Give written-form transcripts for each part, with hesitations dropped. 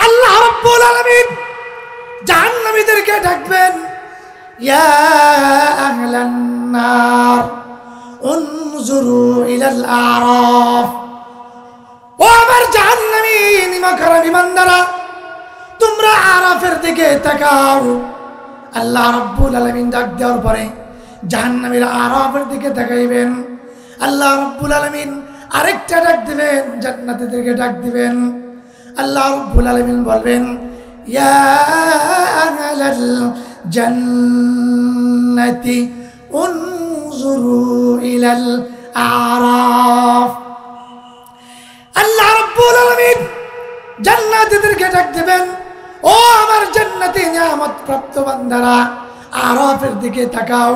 আল্লাহ রাব্বুল আলামিন জাহান্নামীদেরকে ডাকবেন, ইয়া আহলান নার উনজুরু ইলাল আরাফ। ও আমার জাহান্নামী নিমাকারামী বান্দারা, তোমরা আরাফের দিকে তাকাও। আল্লাহ রাব্বুল আলামিন ডাক দেওয়ার পরে জাহান্নামীরা আরাফের দিকে তাকাইবেন। আল্লাহ রাব্বুল আলামিন আরেকটা ডাক দিবেন, জান্নাতীদেরকে ডাক দিবেন। আল্লাহ রাব্বুল আলামিন বলবেন, ইয়া আহলাল জান্নাতি উনজুরু ইলাল আরাফ। আল্লাহ রাব্বুল আলামিন জান্নাতীদেরকে ডাক দিবেন, ও আমার জান্নাতি নিয়ামত প্রাপ্ত বান্দারা, আরাফের দিকে তাকাও।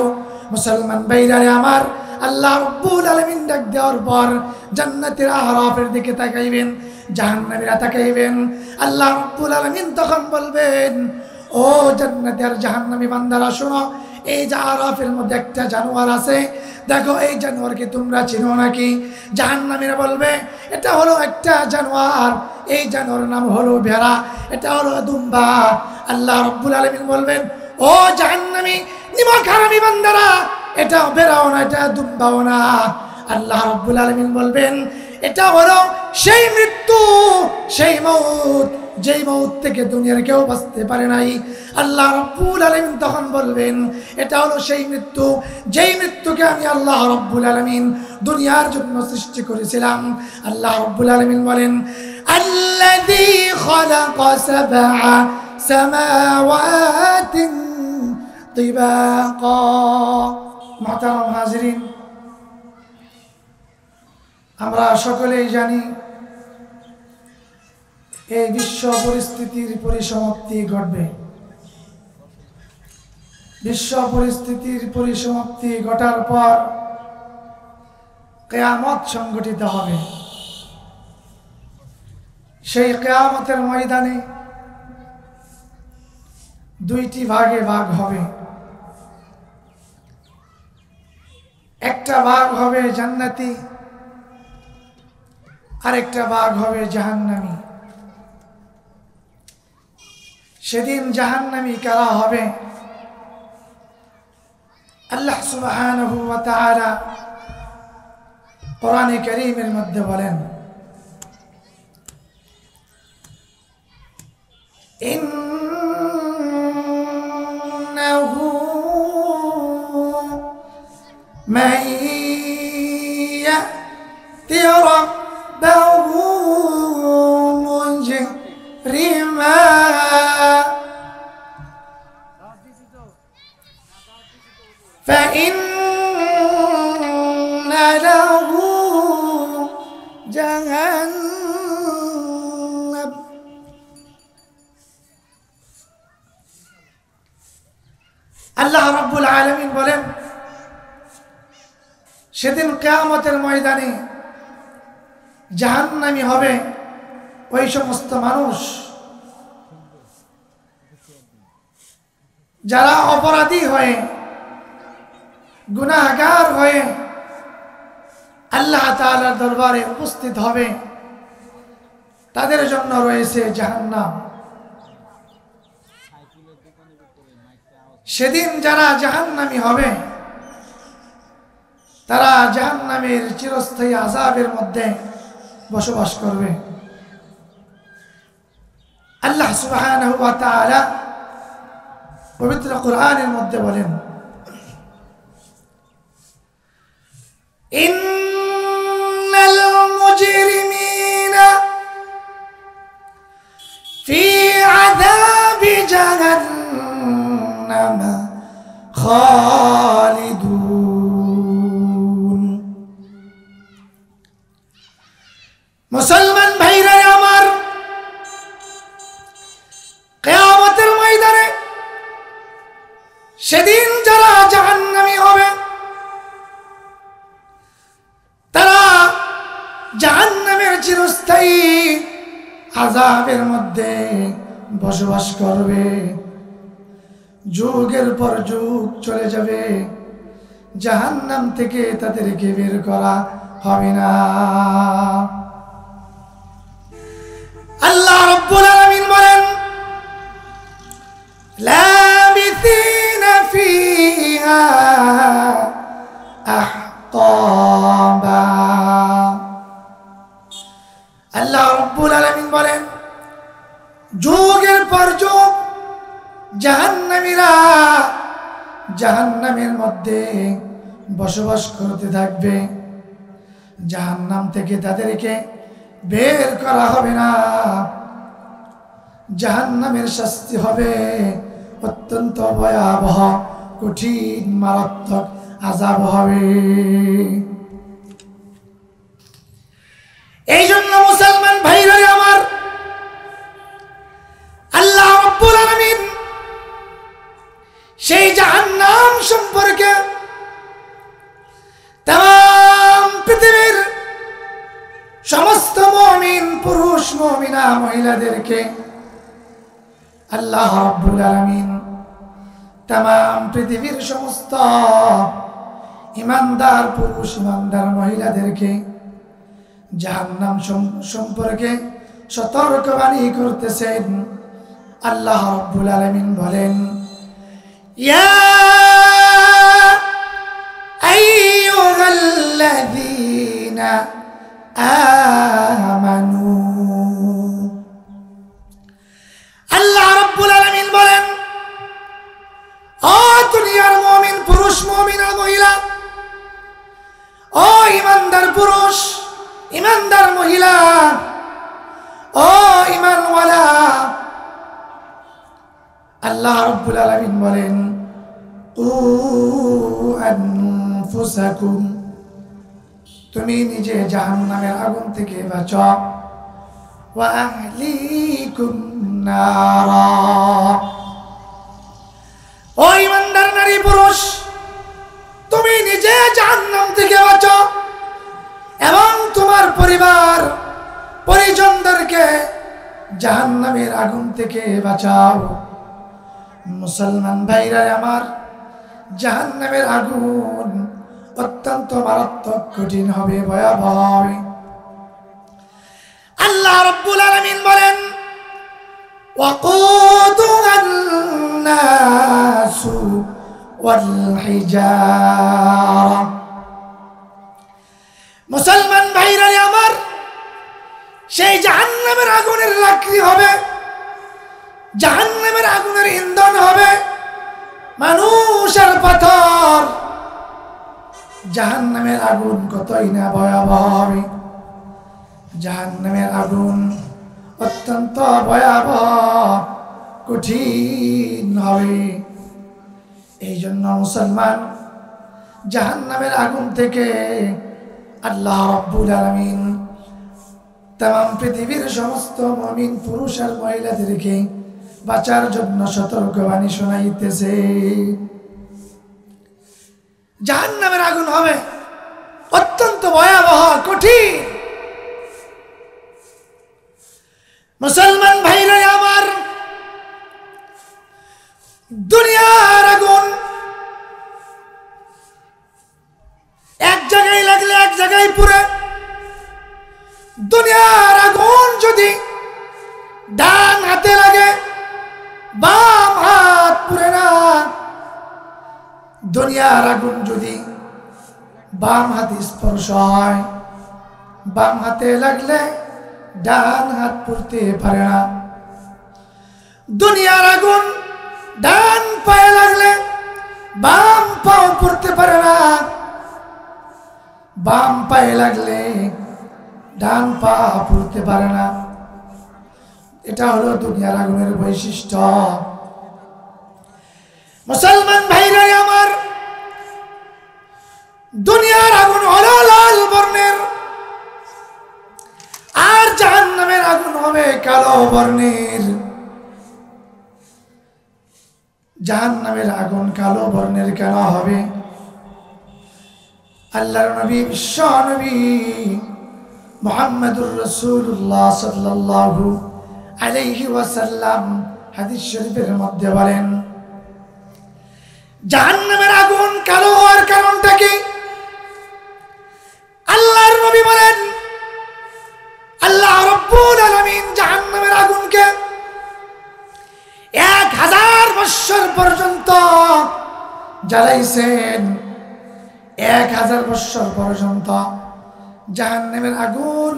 মুসলমান ভাইরারে আমার, আল্লাহ রাব্বুল আলামিন ডাক দেওয়ার পর জান্নাতীরা আরাফের দিকে তাকাইবেন, জাহান্নামীরা তাকাইবেন। আল্লাহ রাব্বুল আলামিন তখন বলবেন, ও জান্নাতি আর জাহান্নামী বান্দারা শোনো, এই যে আরাফের মধ্যে একটা জানোয়ার আছে, দেখো এই জানোয়ারকে তোমরা চিনো নাকি? জাহান্নামীরা বলবে, এটা হলো একটা জানোয়ার, এই জানোয়ারের নাম হলো ভেড়া, এটা হলো দুম্বা। আল্লাহ রাব্বুল আলামিন বলবেন, ও জাহান্নামী নিমাকারামী বান্দারা, এটা ভেড়াও না, এটা দুম্বাও না। আল্লাহ রাব্বুল আলামিন বলবেন, এটা হলো সেই মৃত্যু, সেই মউত, যেই মউত থেকে দুনিয়ার কেউ বাঁচতে পারে নাই। আল্লাহ রাব্বুল আলামিন তখন বলবেন, এটা হলো সেই মৃত্যু, যেই মৃত্যুকে আমি আল্লাহ রাব্বুল আলামিন দুনিয়ার জন্য সৃষ্টি করেছিলাম। আল্লাহ রাব্বুল আলামিন বলেন, আল্লাযী খালাকা সাবআ সামাওয়াতিন তিবাকা। মুহতারাম হাজিরিন, আমরা সকলেই জানি এই বিশ্ব পরিস্থিতির পরিসমাপ্তি ঘটবে। বিশ্ব পরিস্থিতির পরিসমাপ্তি ঘটার পর কিয়ামত সংঘটিত হবে। সেই কিয়ামতের ময়দানে দুইটি ভাগে ভাগ হবে। একটা ভাগ হবে জান্নাতি, আরেকটা ভাগ হবে জাহান্নামী। সেদিন জাহান্নামী কারা হবে? আল্লাহ সুবহানাহু ওয়া তাআলা কোরআনে কারীমের মধ্যে বলেন, ইন্নাহু মান ইয়াতি রাব্বাহু মুজরিমা فإن له جهنم আল্লাহ রাব্বুল আলামিন বলেন, সেদিন কিয়ামতের ময়দানে জাহান্নামী হবে ওই সমস্ত মানুষ যারা অপরাধী হয়ে, গুনাহগার হয়ে আল্লাহ তাআলার দরবারে উপস্থিত হবে। তাদের জন্য রয়েছে জাহান্নাম। সেদিন যারা জাহান্নামী হবে তারা জাহান্নামের চিরস্থায়ী আযাবের মধ্যে বসবাস করবে। আল্লাহ সুবহানাহু ওয়া তাআলা পবিত্র কোরআনের মধ্যে বলেন, ইন্নাল মুজরিমিনা ফি আযাবি জাহান্নাম খালিদুন। মুসলমান ভাইরা আমার, কিয়ামতের ময়দানে সেদিন যারা জাহান্নামী হবে তারা জাহান্নামের চিরস্থায়ী আযাবের মধ্যে বসবাস করবে। যুগের পর যুগ চলে যাবে, জাহান্নাম থেকে তাদেরকে বের করা হবে না। আল্লাহ রাব্বুল আলামিন বলেন, যুগের পর যুগ জাহান্নামীরা জাহান্নামের মধ্যে বসবাস করতে থাকবে। জাহান্নাম থেকে তাদেরকে বের করা হবে না। জাহান্নামের শাস্তি হবে অত্যন্ত ভয়াবহ, কঠিন, মারাত্মক আযাব হবে। এই জন্য মুসলমান ভাইরা আমার, আল্লাহ রাব্বুল আলামিন সেই জাহান্নাম সম্পর্কে তাম পৃথিবীর সমস্ত মুমিন পুরুষ, মুমিনা মহিলাদেরকে আল্লাহ রাব্বুল আলামিন তাম পৃথিবীর সমস্ত ইমানদার পুরুষ, ইমানদার মহিলাদেরকে জাহান্নাম সম্পর্কে সতর্কবাণী করতেছেন। আল্লাহ রাব্বুল আলামিন বলেন, ইয়া আইয়ুহাল্লাযীনা আমানু, আল্লাহ রাব্বুল আলামিন বলেন, ও দুনিয়ার মুমিন পুরুষ, মুমিনা মহিলা, ও ইমানদার পুরুষ, ইমানদার মহিলা, ও ইমানওয়ালা, আল্লাহ রাব্বুল আলামিন বলেন, কু আনফুসাকুম, তুমি নিজে জাহান্নামের আগুন থেকে বাঁচাও, ওয়া আহলিকুম নারা, ও ইমানদার নারী পুরুষ, তুমি নিজে জাহান্নাম থেকে বাঁচাও এবং তোমার পরিবার পরিজনদেরকে জাহান্নামের আগুন থেকে বাঁচাও। মুসলমান ভাইরা আমার, জাহান্নামের আগুন অত্যন্ত মারাত্মক, কঠিন হবে, ভয়াবহ হবে। আল্লাহ রাব্বুল আলামিন বলেন, ওয়াকুদুহান নাসু ওয়াল হিজারা, মুসলমান ভাইরা আমার, সেই জাহান্নামের আগুনের লাকড়ি হবে, জাহান্নামের আগুনের ইন্ধন হবে মানুষ আর পাথর। জাহান্নামের আগুন কতই না ভয়াবহ হবে। জাহান্নামের আগুন অত্যন্ত ভয়াবহ, কঠিন হবে। এই জন্য মুসলমান জাহান্নামের আগুন থেকে আল্লাহ রাব্বুল আলামিন তাম পৃথিবীর সমস্ত মুমিন পুরুষ আর মহিলাদেরকে বাঁচার জন্য সতর্কবাণী শোনাইতেছে। জাহান্নামের আগুন হবে অত্যন্ত ভয়াবহ, কঠিন। মুসলমান ভাইরা আমার, দুনিয়ার আগুন এক জায়গায় লাগলে এক জায়গায় পুড়ে। দুনিয়ার আগুন যদি ডান হাতে লাগে, বাম হাত পুড়ে না। দুনিয়ার আগুন যদি বাম হাতে স্পর্শ হয়, বাম হাতে লাগলে ডান হাত পুড়তে পারে না। দুনিয়ার আগুন ডান পায়ে লাগলে বাম পাও পুড়তে পারে না। বাম পায়ে লাগলে ডান পা পুড়তে পারে না। এটা হলো দুনিয়ার আগুনের বৈশিষ্ট্য। মুসলমান ভাইরা আমার, দুনিয়ার আগুন হলো লাল বর্ণের, আর জাহান্নামের আগুন হবে কালো বর্ণের। জাহান্নামের আগুন কালো বর্ণের কেন হবে? আল্লাহর নবী, বিশ্ব নবী মুহাম্মদুর রাসূলুল্লাহ সাল্লাল্লাহু আলাইহি ওয়াসাল্লাম হাদিস শরীফের মধ্যে বলেন, জাহান্নামের আগুন কালো হওয়ার কারণটা কি? আল্লাহর নবী বলেন, আল্লাহ রাব্বুল আলামিন জাহান্নামের আগুনকে 1000 বছর পর্যন্ত জ্বালাইছেন। 1000 বছর পর্যন্ত জাহান্নামের আগুন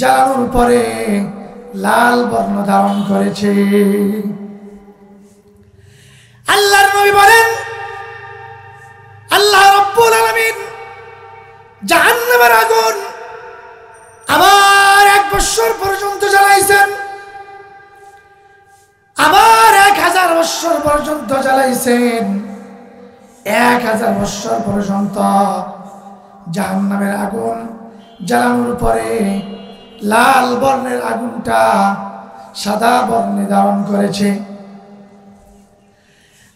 জ্বালানোর পরে লাল বর্ণ ধারণ করেছে। আল্লাহর নবী বলেন, আল্লাহ রাব্বুল আলামিন জাহান্নামের আগুন আবার 1 বছর পর্যন্ত জ্বালাইছেন, আবার 1000 বছর পর্যন্ত জ্বালাইছেন। 1000 বছর পর্যন্ত জাহান্নামের আগুন জ্বালানোর পরে লাল বর্ণের আগুনটা সাদা বর্ণে ধারণ করেছে।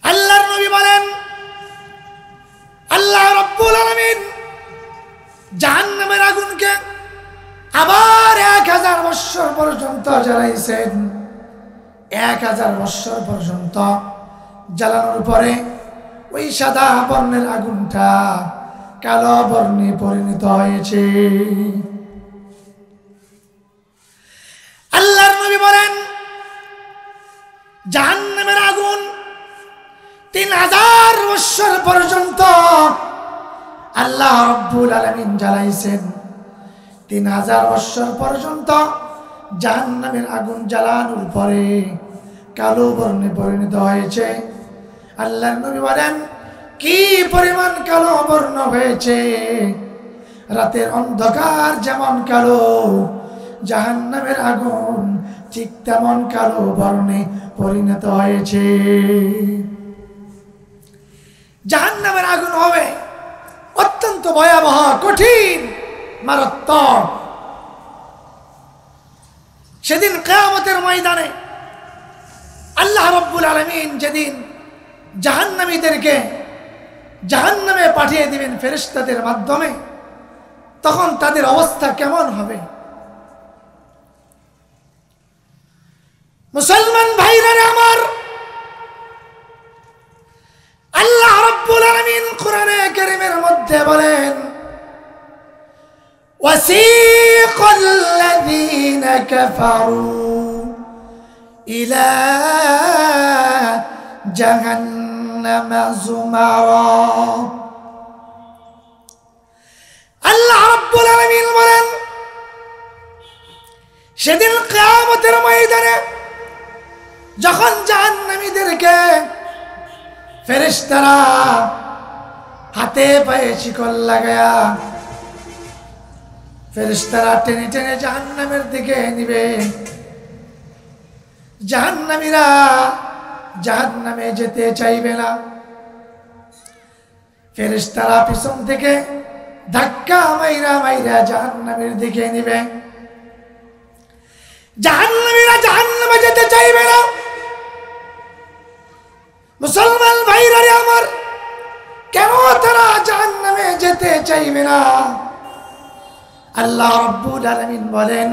আল্লাহর নবী বলেন, আল্লাহ রাব্বুল আলামিন জাহান্নামের আগুনকে আবার 1000 বছর পর্যন্ত জ্বালাইছেন। 1000 বছর পর্যন্ত জ্বালানোর পরে ওই সাদা বর্ণের আগুনটা কালো বর্ণে পরিণত হয়েছে। আল্লাহর নবী বলেন, জাহান্নামের আগুন 3000 বছর পর্যন্ত আল্লাহ রাব্বুল আলামিন জ্বালাইছেন। 3000 বছর পর্যন্ত জাহান্নামের আগুন জ্বালানোর পরে কালো বর্ণে পরিণত হয়েছে। আল্লাহর নবী বলেন, কি পরিমাণ কালো বর্ণ হয়েছে! রাতের অন্ধকার যেমন কালো, জাহান্নামের আগুন ঠিক তেমন কালো বর্ণে পরিণত হয়েছে। জাহান্নামের আগুন হবে অত্যন্ত ভয়াবহ, কঠিন, মারাত্মক। সেদিন কিয়ামতের ময়দানে আল্লাহ রাব্বুল আলামিন যেদিন জাহান্নামীদেরকে জাহান্নামে পাঠিয়ে দিবেন ফেরেশতাদের মাধ্যমে, তখন তাদের অবস্থা কেমন হবে? মুসলমান ভাইরা আমার, আল্লাহ রাব্বুল আলামিন কোরআনে কারীমের মধ্যে বলেন, ওয়াসিকাল লাযীনা কাফারু ইলা জাহান্নামা যুমারা। আল্লাহ রাব্বুল আলামিন বলেন, সেদিন কিয়ামতের ময়দানে যখন জাহান্নামীদেরকে ফেরেশতারা হাতে পায়ে শিকল লাগায়া ফেরেশতারা টেনে টেনে জাহান্নামের দিকে নিবে, জাহান্নামীরা জাহান্নামে যেতে চাইবে না। ফেরেশতারা পিছন থেকে ধাক্কা মাইরা মাইরা জাহান্নামের দিকে নিবে, জাহান্নামীরা জাহান্নামে যেতে চাইবে না। মুসলমান ভাইরা আমার, কেন তারা জাহান্নামে যেতে চাইবে না? আল্লাহ রাব্বুল আলামিন বলেন,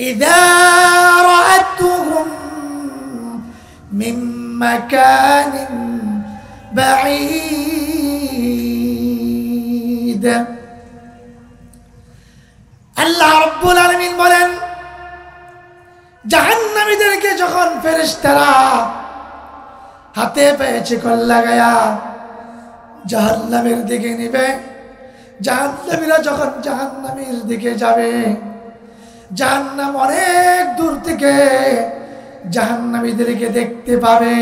ইযা রাআতুহুম মিন মাকানিন বাঈদ। আল্লাহ রাব্বুল আলামিন বলেন, জাহান্নামীদেরকে যখন ফেরেশতারা হাতে পায়ে শিকল লাগায়া জাহান্নামের দিকে নিবে, জাহান্নামীরা যখন জাহান্নামের দিকে যাবে, জাহান্নাম অনেক দূর থেকে জাহান্নামীদেরকে দেখতে পাবে।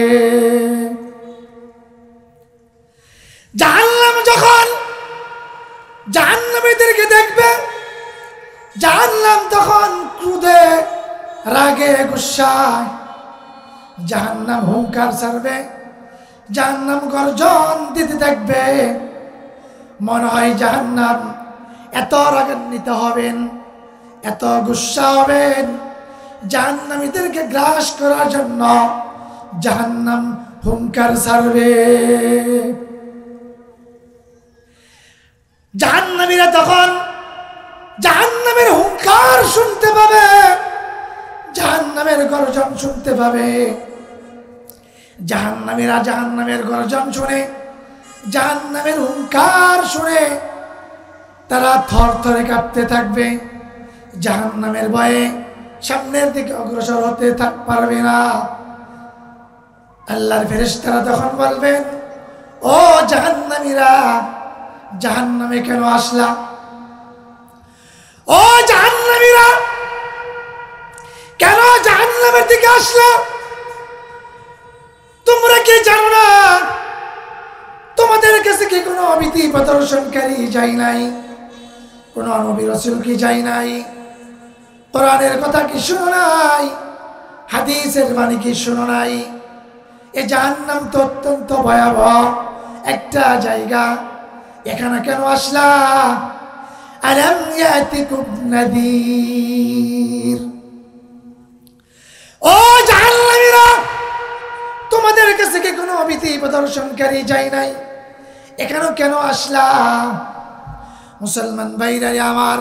জাহান্নাম যখন জাহান্নামীদেরকে দেখবে, জাহান্নাম তখন ক্রোধে রাগে গুসায় জাহান্নাম হুঙ্কার ছাড়বে, জাহান্নাম গর্জন দিতে থাকবে। মনে হয় জাহান্নাম এত রাগান্বিত হবেন, এত গুসা হবেন, জাহান্নামীদেরকে গ্রাস করার জন্য জাহান্নাম হুঙ্কার ছাড়বে। জাহান্নামীরা তখন জাহান্নামের হুঙ্কার শুনতে পাবে, জাহান্নামের গর্জন শুনতে পাবে। জাহান্নামীরা জাহান্নামের গর্জন শুনে, জাহান্নামের হুঙ্কার শুনে তারা থর থরে কাঁপতে থাকবে। জাহান্নামের ভয়ে সামনের দিকে অগ্রসর হতে পারবে না। আল্লাহর ফেরেশতারা তখন বলবেন, ও জাহান্নামীরা, জাহান্নামে কেন আসলা? ও জাহান্নামীরা, জাহান্নামের দিকে আসলো, তোমরা কি জানো না তোমাদের কাছে কি কোনো অবিধি প্রদর্শনকারী যায় নাই? কোনো নবী রাসূল কি যায় নাই? কোরআনের কথা কি শুনো নাই? হাদিসের বাণী কি শুনো নাই? এই জাহান্নাম তো অত্যন্ত ভয়াবহ একটা জায়গা, এখানে কেন আসলা? আলাম ইয়াতিকুম নাযীর, ও জাহান্নামীরা, তোমাদের কাছে কি কোনো অবিধি প্রদর্শনকারী যায় নাই? এখানে কেন আসলা? মুসলমান ভাইরা আমার,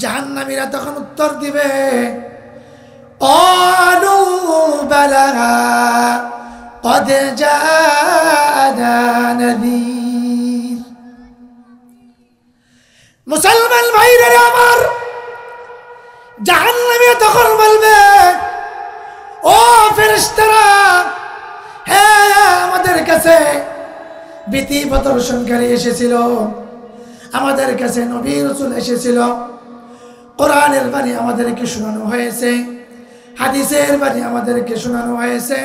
জাহান্নামীরা তখন উত্তর দিবে, ক্বালু বালা ক্বাদ জাআনা নাযীর। মুসলমান ভাইরা আমার, জাহান্নামীরা তখন বলবে, ও ফেরেশতারা, হ্যাঁ আমাদের কাছে ভীতি প্রদর্শনকারী এসেছিল, আমাদের কাছে নবী রাসূল এসেছিল, কোরআনের বাণী আমাদেরকে শোনানো হয়েছে, হাদিসের বাণী আমাদেরকে শোনানো হয়েছে,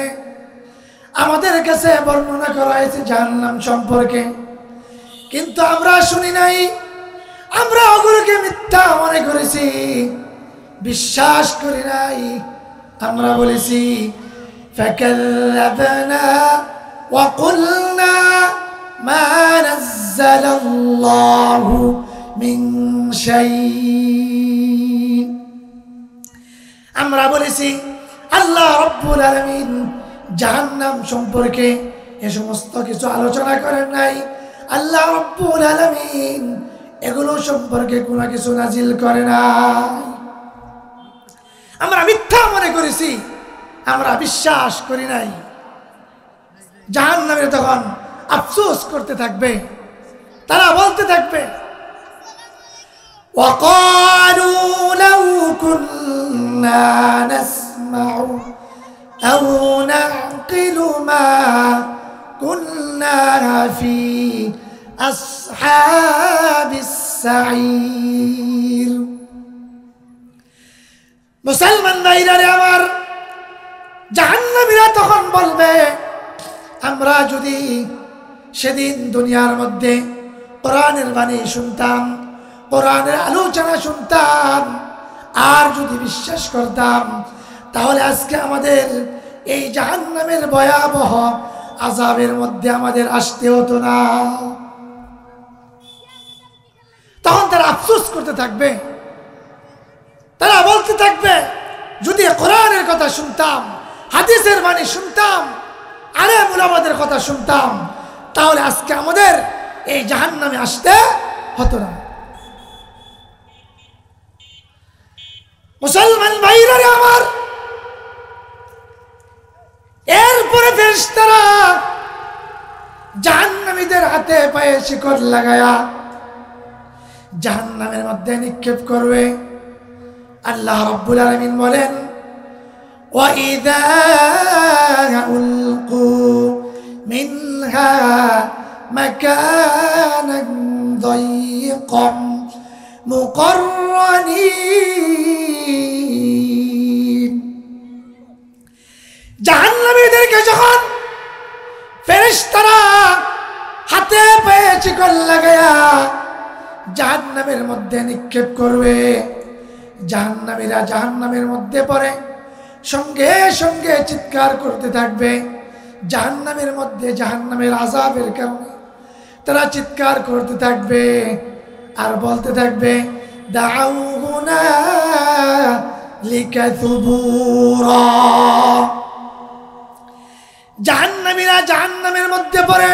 আমাদের কাছে বর্ণনা করা হয়েছে জাহান্নাম সম্পর্কে, কিন্তু আমরা শুনি নাই, আমরা ওগুলোকে মিথ্যা মনে করেছি, বিশ্বাস করি নাই। আমরা বলেছি ফাকাল্লাবনা ওয়া কুলনা মা নাযালাল্লাহু মিন শাই। আমরা বলেছি আল্লাহ রাব্বুল আলামিন জাহান্নাম সম্পর্কে এ সমস্ত কিছু আলোচনা করেন নাই, আল্লাহ রাব্বুল আলামিন এগুলো সম্পর্কে কোনো কিছু নাজিল করে নাই। আমরা মিথ্যা মনে করেছি, আমরা বিশ্বাস করি নাই। জাহান্নামীরা তখন আফসোস করতে থাকবে, তারা বলতে থাকবে, ওয়াকালু লাউ কুন্না নাসমাউ আও নাকিলু মা কুন্না ফি আসহাবিস সাঈর। মুসলমান ভাইরা আমার, জাহান্নামীরা তখন বলবে, আমরা যদি সেদিন দুনিয়ার মধ্যে কোরআনের বাণী শুনতাম, কোরআনের আলোচনা শুনতাম, আর যদি বিশ্বাস করতাম, তাহলে আজকে আমাদের এই জাহান্নামের ভয়াবহ আযাবের মধ্যে আমাদের আসতে হতো না। তখন তারা আফসোস করতে থাকবে, তারা বলতে থাকবে, যদি কোরআনের কথা শুনতাম, হাদিসের বাণী শুনতাম, আলেম উলামাদের কথা শুনতাম, তাহলে আজকে আমাদের এই জাহান্নামে আসতে হতো না। মুসলমান ভাইরা আমার, এরপরে ফেরেশতারা জাহান্নামীদের হাতে পায়ে শিকল লাগায়া জাহান্নামের মধ্যে নিক্ষেপ করবে। আল্লাহ রাব্বুল আলামিন বলেন, ওয়াইযা উলকু মিনহা মাকানান দায়িকাম মুকাররানিন। জাহান্নামীদেরকে যখন ফেরেশতারা হাতে পায়ে শিকল লাগায়া জাহান্নামের মধ্যে নিক্ষেপ করবে, জাহান্নামীরা জাহান্নামের মধ্যে পড়ে সঙ্গে সঙ্গে চিৎকার করতে থাকবে। জাহান্নামের মধ্যে জাহান্নামের আযাবের কারণে তারা চিৎকার করতে থাকবে আর বলতে থাকবে, দাউনা লিকাতুবুরা। জাহান্নামীরা জাহান্নামের মধ্যে পড়ে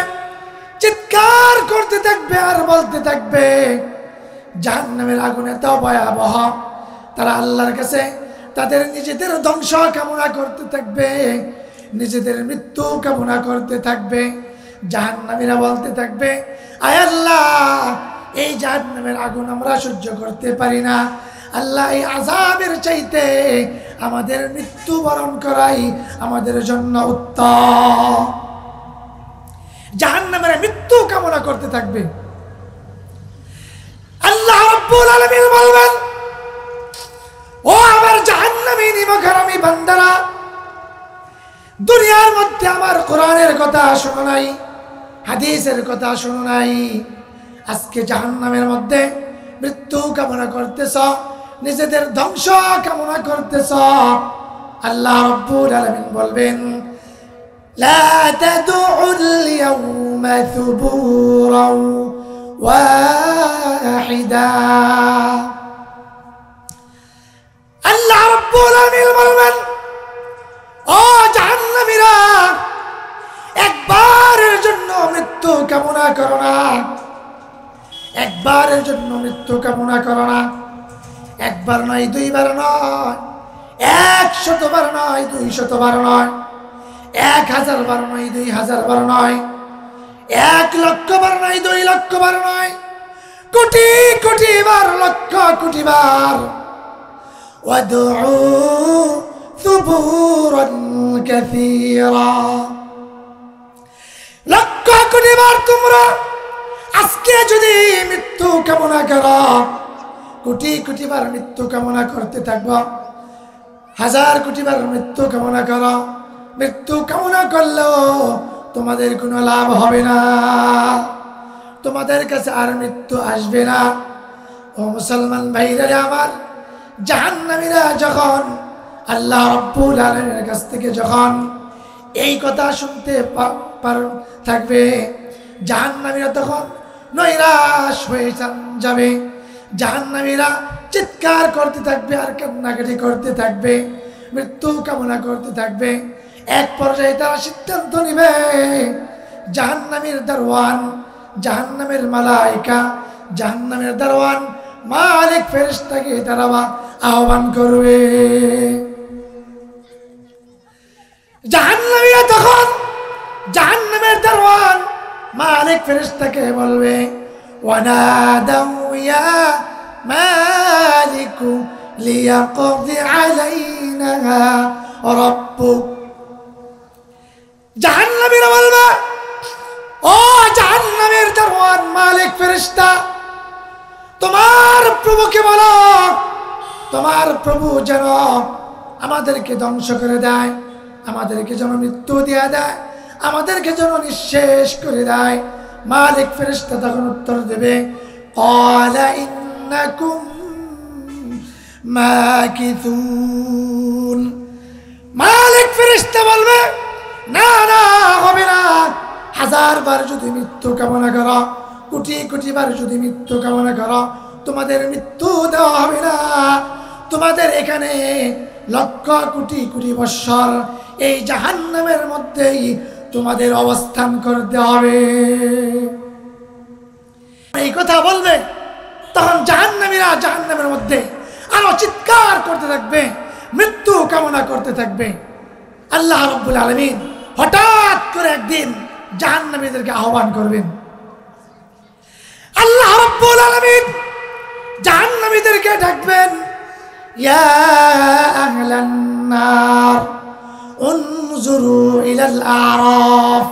চিৎকার করতে থাকবে আর বলতে থাকবে, জাহান্নামের আগুন এত ভয়াবহ, তারা আল্লাহর কাছে তাদের নিজেদের ধ্বংস কামনা করতে থাকবে, নিজেদের মৃত্যু কামনা করতে থাকবে। জাহান্নামীরা বলতে থাকবে, আয় আল্লাহ, এই জাহান্নামের আগুন আমরা সহ্য করতে পারি না, আল্লাহ এই আযাবের চাইতে আমাদের মৃত্যু বরণ করাই আমাদের জন্য উত্তম। জাহান্নামের মৃত্যু কামনা করতে থাকবে। আল্লাহ রাব্বুল আলামিন বলবেন, ও আমার জাহান্নামী নিমকহারামী বান্দারা, দুনিয়ার মধ্যে আমার কোরআনের কথা শোনো নাই, হাদিসের কথা শোনো নাই, আজকে জাহান্নামের মধ্যে মৃত্যু কামনা করতেছ, নিজেদের ধ্বংস কামনা করতেছ। আল্লাহ রাব্বুল আলামিন বলবেন লা তাদউল ইয়াউমা সুবুরাও ওয়াহিদা। আল্লাহ রাব্বুল আলামিন বলবেন ও জাহান্নামীরা, একবারের জন্য মৃত্যু কামনা করো না, একবারের জন্য মৃত্যু কামনা করো না। একবার নয়, দুইবার নয়, 100 বার নয়, 200 বার নয়, 1000 বার নয়, 2000 বার নয়, 1 লক্ষ বার নয়, 2 লক্ষ বার নয়, কোটি কোটি বার, লক্ষ কোটি বার। ওয়াদউ সুবুরান কাসীরা, লক্ষ কোটি বার তোমরা আজকে যদি মৃত্যু কামনা করো, কোটি কোটি বার মৃত্যু কামনা করতে থাকবো, 1000 কোটি বার মৃত্যু কামনা করো, মৃত্যু কামনা করলেও তোমাদের কোনো লাভ হবে না, তোমাদের কাছে আর মৃত্যু আসবে না। ও মুসলমান ভাইরা আমার, জাহান্নামীরা যখন আল্লাহ রাব্বুল আলামিনের কাছ থেকে যখন এই কথা শুনতে থাকবে, জাহান্নামীরা তখন নৈরাশ হয়ে যাবে, জাহান্নামীরা চিৎকার করতে থাকবে আর কান্নাকাটি করতে থাকবে, মৃত্যু কামনা করতে থাকবে। এক পর্যায়ে তারা সিদ্ধান্ত নিবে, জাহান্নামীর দারওয়ান, জাহান্নামের মালাইকা, জাহান্নামের দারওয়ান মালিক ফেরেশতাকে তারা আহ্বান করবে। জাহান্নামীরা তখন জাহান্নামের দারওয়ান মালিক ফেরেশতাকে বলবে ওয়ানাদাউ ইয়া মালিকু লিয়াকদি আলাইনা রাব্বুক। জাহান্নামীরা বলবে ও জাহান্নামের দারওয়ান মালিক ফেরেশতা, তোমার প্রভুকে বলো, তোমার প্রভু যেন আমাদেরকে ধ্বংস করে দেয়, আমাদেরকে যেন মৃত্যু দিয়ে দেয়, আমাদেরকে যেন নিঃশেষ করে দেয়। মালিক ফেরেশতা তখন উত্তর দেবে ক্বালা ইন্নাকুম মাকিথুন। মালিক ফেরেশতা বলবে না না, হবে না, 1000 বার যদি মৃত্যু কামনা করো, কোটি কোটি বার যদি মৃত্যু কামনা করো, তোমাদের মৃত্যু দেওয়া হবে না, তোমাদের এখানে লক্ষ কোটি কোটি বৎসর এই জাহান্নামের মধ্যেই তোমাদের অবস্থান করতে হবে। এই কথা বলবে তখন জাহান্নামীরা জাহান্নামের মধ্যে আরো চিৎকার করতে থাকবে, মৃত্যু কামনা করতে থাকবে। আল্লাহ রাব্বুল আলামিন হঠাৎ করে একদিন জাহান্নামীদেরকে আহ্বান করবেন। আল্লাহ রাব্বুল আলামিন জাহান্নামীদেরকে ডাকবেন, ইয়া আহলান নার উনজুরু ইলাল আরাফ।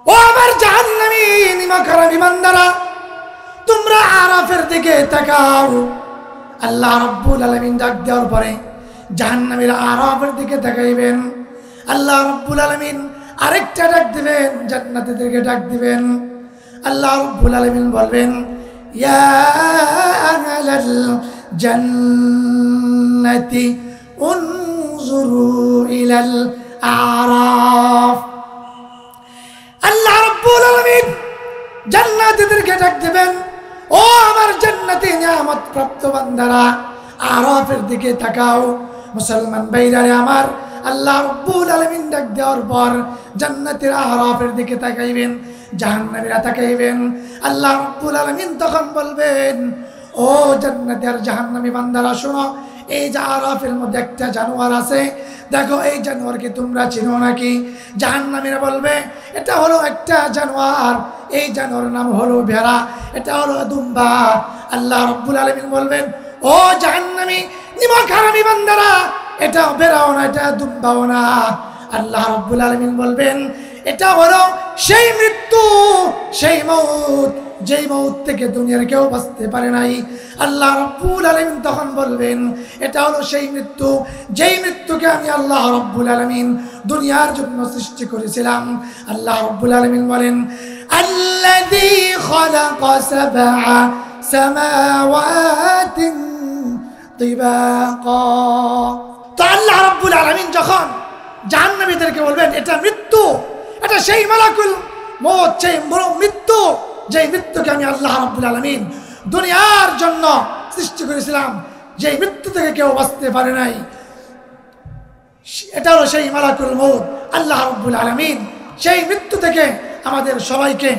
ও আমার জাহান্নামী নিমকরামী বান্দারা, তোমরা আরাফের দিকে তাকাও। আল্লাহ রাব্বুল আলামিন ডাক দেওয়ার পরে জাহান্নামীরা আরাফের দিকে তাকাইবেন। আল্লাহ রাব্বুল আলামিন আরেকটা ডাক দিবেন, জান্নাতীদেরকে ডাক দিবেন। আল্লাহ রাব্বুল আলামিন বলবেন ইয়া আহলাল জান্নাতি উনজুরু ইলাল আরাফ। আল্লাহ রাব্বুল আলামিন জান্নাতীদেরকে ডাক দিবেন, ও আমার জান্নাতি নিয়ামত প্রাপ্ত বান্দারা, আরাফের দিকে তাকাও। মুসলমান ভাইরারে আমার, আল্লাহ রাব্বুল আলামিন ডাক দেওয়ার পর জান্নাতীরা আরাফের দিকে তাকাইবেন, জাহান্নামীরা তাকাইবেন। আল্লাহ রাব্বুল আলামিন তখন বলবেন, ও জান্নাতি আর জাহান্নামী বান্দারা শোনো, এই যে আরাফের মধ্যে একটা জানোয়ার আছে, দেখো এই জানোয়ারকে তোমরা চিনো নাকি? জাহান্নামীরা বলবে এটা হলো একটা জানোয়ার, এই জানোয়ারের নাম হলো ভেড়া, এটা হলো দুম্বা। আল্লাহ রাব্বুল আলামিন বলবেন, ও জাহান্নামী নিমকহারামী বান্দারা, এটা ভেড়াও না, এটা দুম্বাও না। আল্লাহ রাব্বুল আলামিন বলবেন এটা হলো সেই মৃত্যু, সেই মউত যেই মৌত থেকে দুনিয়ার কেউ বাঁচতে পারে নাই। আল্লাহ রাব্বুল আলামিন তখন বলবেন, এটা হলো সেই মৃত্যু যেই মৃত্যুকে আমি আল্লাহ রাব্বুল আলামিন দুনিয়ার জন্য সৃষ্টি করেছিলাম। আল্লাহ রাব্বুল আলামিন বলেন, আল্লাযী খালাকা সাবআ সামাওয়াতিন তিবাকা। তো আল্লাহ রাব্বুল আলামিন যখন জাহান্নামীদেরকে বলবেন এটা মৃত্যু, এটা সেই মালাকুল মউত, সেই মৃত্যু যেই মৃত্যুকে আমি আল্লাহ রাব্বুল আলামিন দুনিয়ার জন্য সৃষ্টি করেছিলাম, যেই মৃত্যু থেকে কেউ বাঁচতে পারে নাই, এটা হলো সেই মালাকুল মউত। আল্লাহ রাব্বুল আলামিন সেই মৃত্যু থেকে আমাদের সবাইকে